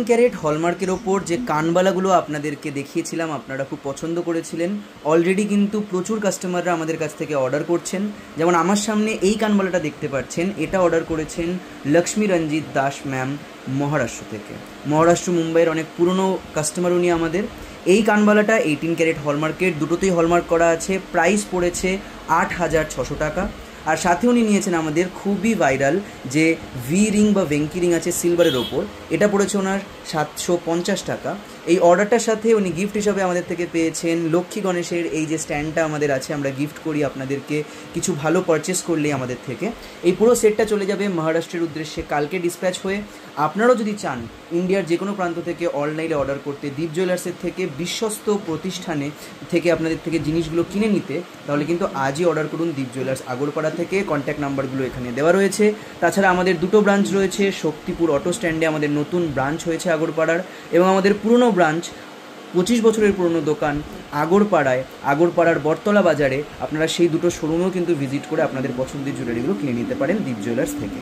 Carat হলমার্কের ওপর যে কানবালাগুলো আপনাদেরকে দেখিয়েছিলাম, আপনারা খুব পছন্দ করেছিলেন। অলরেডি কিন্তু প্রচুর কাস্টমাররা আমাদের কাছ থেকে অর্ডার করছেন। যেমন আমার সামনে এই কানবালাটা দেখতে পাচ্ছেন, এটা অর্ডার করেছেন লক্ষ্মী রঞ্জিত দাস ম্যাম মহারাষ্ট্র থেকে। মহারাষ্ট্র মুম্বাইয়ের অনেক পুরনো কাস্টমার উনি আমাদের। এই কানবালাটা 18 ক্যারেট হলমার্কের, দুটোতেই হলমার্ক করা আছে। প্রাইস পড়েছে 8,600 টাকা। আর সাথে উনি নিয়েছেন আমাদের খুবই ভাইরাল যে ভি রিং বা ভেঙ্কি রিং আছে সিলভারের ওপর, এটা পড়েছে ওনার 750 টাকা। এই অর্ডারটার সাথে উনি গিফট হিসাবে আমাদের থেকে পেয়েছেন লক্ষ্মী গণেশের এই যে স্ট্যান্ডটা আমাদের আছে, আমরা গিফট করি আপনাদেরকে কিছু ভালো পারচেস করলেই আমাদের থেকে। এই পুরো সেটটা চলে যাবে মহারাষ্ট্রের উদ্দেশ্যে কালকে ডিসপ্যাচ হয়ে। আপনারাও যদি চান ইন্ডিয়ার যে কোনো প্রান্ত থেকে অনলাইনে অর্ডার করতে, দীপ জুয়েলার্সের থেকে বিশ্বস্ত প্রতিষ্ঠানে থেকে আপনাদের থেকে জিনিসগুলো কিনে নিতে, তাহলে কিন্তু আজই অর্ডার করুন দীপ জুয়েলার্স আগরপাড়া থেকে। কন্ট্যাক্ট নাম্বারগুলো এখানে দেওয়া রয়েছে। তাছাড়া আমাদের দুটো ব্রাঞ্চ রয়েছে। শক্তিপুর অটো স্ট্যান্ডে আমাদের নতুন ব্রাঞ্চ হয়েছে আগরপাড়ার, এবং আমাদের পুরনো ব্রাঞ্চ 25 বছরের পুরনো দোকান আগরপাড়ার বটতলা বাজারে। আপনারা সেই দুটো শোরুমেও কিন্তু ভিজিট করে আপনাদের পছন্দের জুয়েলারিগুলো কিনে নিতে পারেন দীপ জুয়েলার্স থেকে।